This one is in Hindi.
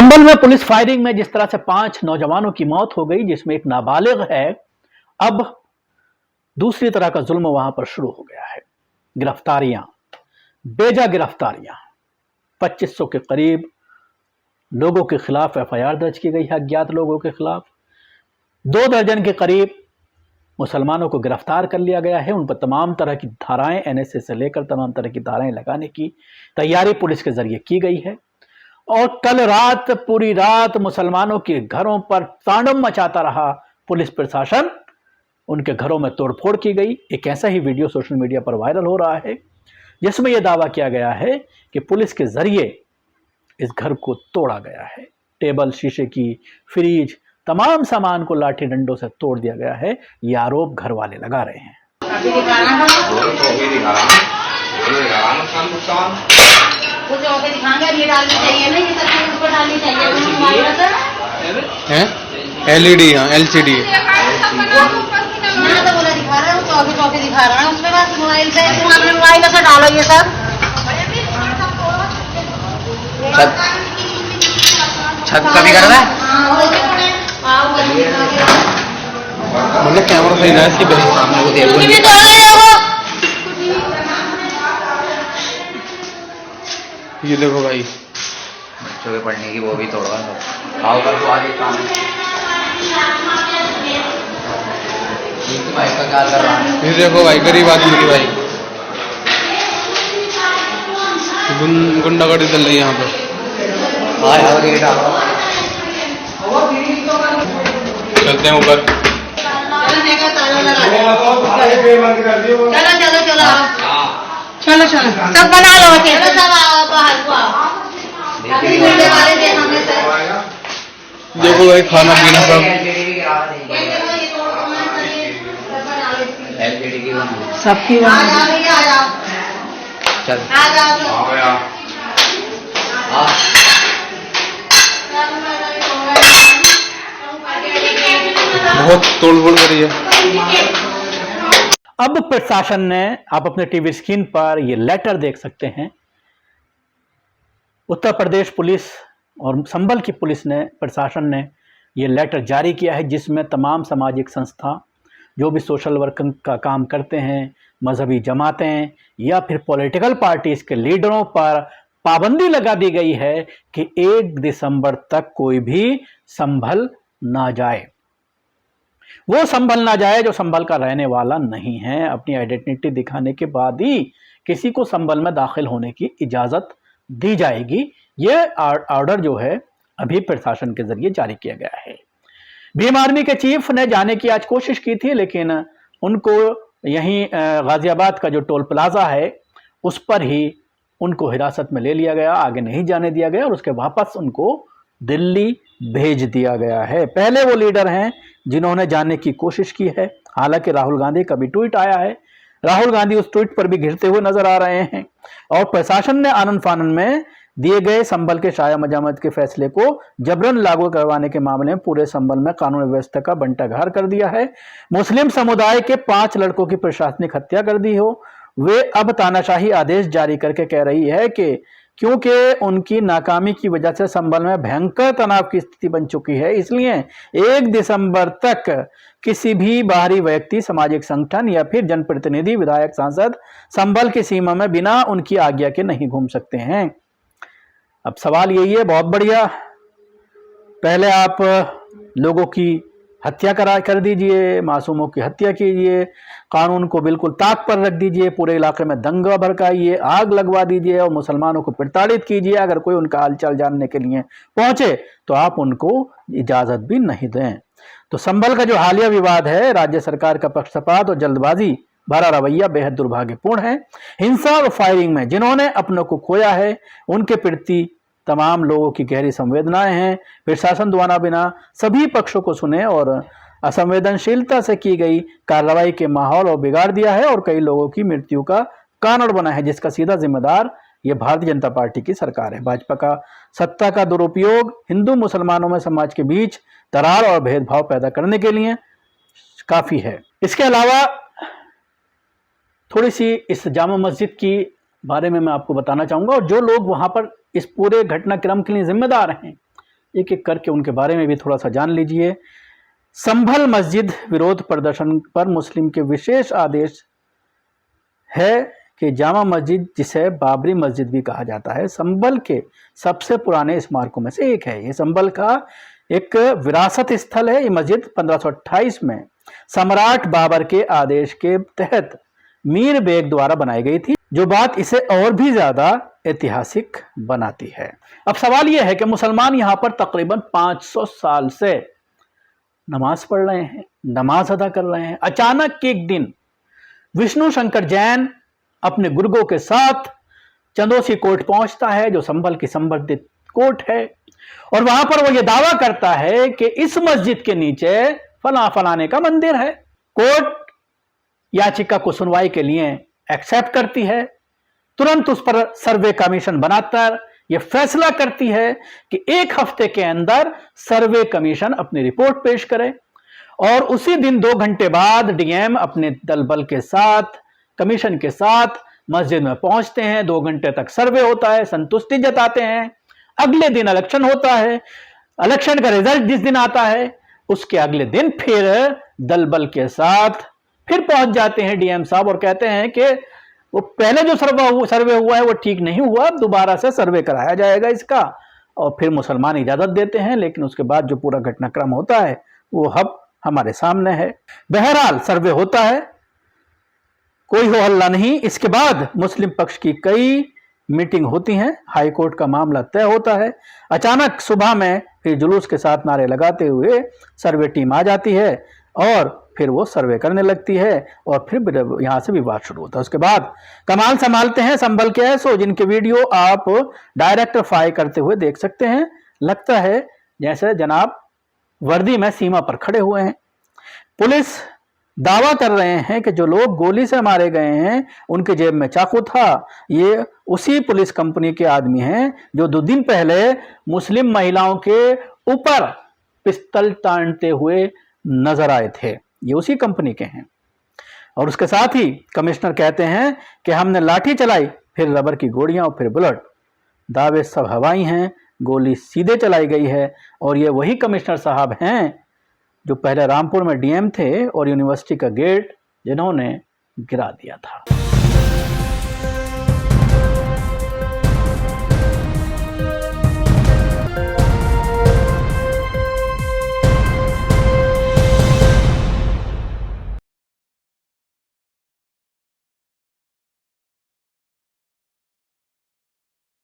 संभल में पुलिस फायरिंग में जिस तरह से 5 नौजवानों की मौत हो गई, जिसमें एक नाबालिग है, अब दूसरी तरह का जुल्म वहां पर शुरू हो गया है। गिरफ्तारियां, बेजा गिरफ्तारियां, 2500 के करीब लोगों के खिलाफ एफआईआर दर्ज की गई है, अज्ञात लोगों के खिलाफ। 2 दर्जन के करीब मुसलमानों को गिरफ्तार कर लिया गया है। उन पर तमाम तरह की धाराएं, एनएसए से लेकर तमाम तरह की धाराएं लगाने की तैयारी पुलिस के जरिए की गई है। और कल रात, पूरी रात मुसलमानों के घरों पर तांडव मचाता रहा पुलिस प्रशासन। उनके घरों में तोड़फोड़ की गई। एक ऐसा ही वीडियो सोशल मीडिया पर वायरल हो रहा है जिसमें यह दावा किया गया है कि पुलिस के जरिए इस घर को तोड़ा गया है। टेबल, शीशे की फ्रिज, तमाम सामान को लाठी डंडों से तोड़ दिया गया है। ये आरोप घर वाले लगा रहे हैं। कुछ और दिखाएंगे, ये डालनी चाहिए ना, ये सब चीज उसको डालनी चाहिए। एलईडी, हाँ एलसीडी ना तो बोला दिखा रहा है, वो चौके चौके दिखा रहा है उसमें। बस मोबाइल से तुम अपने मोबाइल से डालो ये सब। छत का भी कर रहा है, मतलब कैमरा सही ना इसकी सामने को देखो। ये देखो भाई, बच्चों के पढ़ने की वो भी तोड़वा सब। आओ कल को आज काम भाई का क्या कर रहा है। ये देखो भाई, गरीब आदमी की भाई गुंडागर्दी चल रही है यहाँ पर। चलते हैं ऊपर। चलो चलो सब बना लो, चलो सब आओ बाहर को आओ। देखो भाई, खाना पीना सब सबकी चल बहुत तोड़फोड़ करी है। अब प्रशासन ने, आप अपने टीवी स्क्रीन पर ये लेटर देख सकते हैं। उत्तर प्रदेश पुलिस और संभल की पुलिस ने, प्रशासन ने ये लेटर जारी किया है जिसमें तमाम सामाजिक संस्था, जो भी सोशल वर्क का काम करते हैं, मजहबी जमातें या फिर पॉलिटिकल पार्टीज के लीडरों पर पाबंदी लगा दी गई है कि 1 दिसंबर तक कोई भी संभल ना जाए। वो संभल ना जाए जो संभल का रहने वाला नहीं है। अपनी आइडेंटिटी दिखाने के बाद ही किसी को संभल में दाखिल होने की इजाजत दी जाएगी। ये ऑर्डर जो है अभी प्रशासन के जरिए जारी किया गया है। भीम आर्मी के चीफ ने जाने की आज कोशिश की थी, लेकिन उनको यहीं गाजियाबाद का जो टोल प्लाजा है उस पर ही उनको हिरासत में ले लिया गया, आगे नहीं जाने दिया गया और उसके वापस उनको दिल्ली भेज दिया गया है। पहले वो लीडर हैं जिन्होंने जाने की कोशिश की है। हालांकि राहुल गांधी का भी ट्वीट आया है, राहुल गांधी उस ट्वीट पर भी घिरते हुए नजर आ रहे हैं। और प्रशासन ने आनन फानन में दिए गए संभल के शाया मजामत के फैसले को जबरन लागू करवाने के मामले में पूरे संभल में कानून व्यवस्था का बंटाघार कर दिया है। मुस्लिम समुदाय के 5 लड़कों की प्रशासनिक हत्या कर दी हो। वे अब तानाशाही आदेश जारी करके कह रही है कि क्योंकि उनकी नाकामी की वजह से संभल में भयंकर तनाव की स्थिति बन चुकी है, इसलिए 1 दिसंबर तक किसी भी बाहरी व्यक्ति, सामाजिक संगठन या फिर जनप्रतिनिधि, विधायक, सांसद संभल की सीमा में बिना उनकी आज्ञा के नहीं घूम सकते हैं। अब सवाल यही है, बहुत बढ़िया, पहले आप लोगों की हत्या कर दीजिए, मासूमों की हत्या कीजिए, कानून को बिल्कुल ताक पर रख दीजिए, पूरे इलाके में दंगा भड़काइए, आग लगवा दीजिए और मुसलमानों को प्रताड़ित कीजिए। अगर कोई उनका हालचाल जानने के लिए पहुंचे तो आप उनको इजाजत भी नहीं दें। तो संभल का जो हालिया विवाद है, राज्य सरकार का पक्षपात और जल्दबाजी भरा रवैया बेहद दुर्भाग्यपूर्ण है। हिंसा और फायरिंग में जिन्होंने अपनों को खोया है, उनके प्रति तमाम लोगों की गहरी संवेदनाएं हैं। प्रशासन द्वारा बिना सभी पक्षों को सुने और असंवेदनशीलता से की गई कार्रवाई के माहौल और बिगाड़ दिया है और कई लोगों की मृत्यु का कारण बना है, जिसका सीधा जिम्मेदार ये भारतीय जनता पार्टी की सरकार है। भाजपा का सत्ता का दुरुपयोग हिंदू मुसलमानों में समाज के बीच दरार और भेदभाव पैदा करने के लिए काफी है। इसके अलावा थोड़ी सी इस जामा मस्जिद की बारे में मैं आपको बताना चाहूंगा, और जो लोग वहां पर इस पूरे घटनाक्रम के लिए जिम्मेदार हैं एक एक करके उनके बारे में भी थोड़ा सा जान लीजिए। संभल मस्जिद विरोध प्रदर्शन पर मुस्लिम के विशेष आदेश है कि जामा मस्जिद, जिसे बाबरी मस्जिद भी कहा जाता है, संभल के सबसे पुराने स्मारकों में से एक है। ये संभल का एक विरासत स्थल है। ये मस्जिद 1528 में सम्राट बाबर के आदेश के तहत मीर बेग द्वारा बनाई गई थी, जो बात इसे और भी ज्यादा ऐतिहासिक बनाती है। अब सवाल यह है कि मुसलमान यहां पर तकरीबन 500 साल से नमाज पढ़ रहे हैं, नमाज अदा कर रहे हैं। अचानक एक दिन विष्णु शंकर जैन अपने गुर्गों के साथ चंदोसी कोट पहुंचता है, जो संभल की संवर्धित कोट है, और वहां पर वो ये दावा करता है कि इस मस्जिद के नीचे फलाने का मंदिर है। कोर्ट याचिका को सुनवाई के लिए एक्सेप्ट करती है, तुरंत उस पर सर्वे कमीशन बनाकर यह फैसला करती है कि 1 हफ्ते के अंदर सर्वे कमीशन अपनी रिपोर्ट पेश करे, और उसी दिन 2 घंटे बाद डीएम अपने दल बल के साथ, कमीशन के साथ मस्जिद में पहुंचते हैं। 2 घंटे तक सर्वे होता है, संतुष्टि जताते हैं। अगले दिन इलेक्शन होता है। इलेक्शन का रिजल्ट जिस दिन आता है, उसके अगले दिन फिर दल बल के साथ फिर पहुंच जाते हैं डीएम साहब और कहते हैं कि वो पहले जो सर्वे हुआ है वो ठीक नहीं हुआ, दोबारा से सर्वे कराया जाएगा इसका, और फिर मुसलमान इजाजत देते हैं। लेकिन उसके बाद जो पूरा घटनाक्रम होता है वो अब हमारे सामने है। बहरहाल सर्वे होता है, कोई हो हल्ला नहीं। इसके बाद मुस्लिम पक्ष की कई मीटिंग होती हैं, हाई कोर्ट का मामला तय होता है। अचानक सुबह में फिर जुलूस के साथ नारे लगाते हुए सर्वे टीम आ जाती है और फिर वो सर्वे करने लगती है, और फिर यहां से विवाद शुरू होता है। उसके बाद कमाल संभालते हैं संभल के एसओ, जिनके वीडियो आप डायरेक्ट फायर करते हुए देख सकते हैं। लगता है जैसे जनाब वर्दी में सीमा पर खड़े हुए हैं। पुलिस दावा कर रहे हैं कि जो लोग गोली से मारे गए हैं उनके जेब में चाकू था। ये उसी पुलिस कंपनी के आदमी हैं जो 2 दिन पहले मुस्लिम महिलाओं के ऊपर पिस्तल तानते हुए नजर आए थे। ये उसी कंपनी के हैं। और उसके साथ ही कमिश्नर कहते हैं कि हमने लाठी चलाई, फिर रबर की गोलियां और फिर बुलेट। दावे सब हवाई हैं, गोली सीधे चलाई गई है। और ये वही कमिश्नर साहब हैं जो पहले रामपुर में डीएम थे और यूनिवर्सिटी का गेट जिन्होंने गिरा दिया था।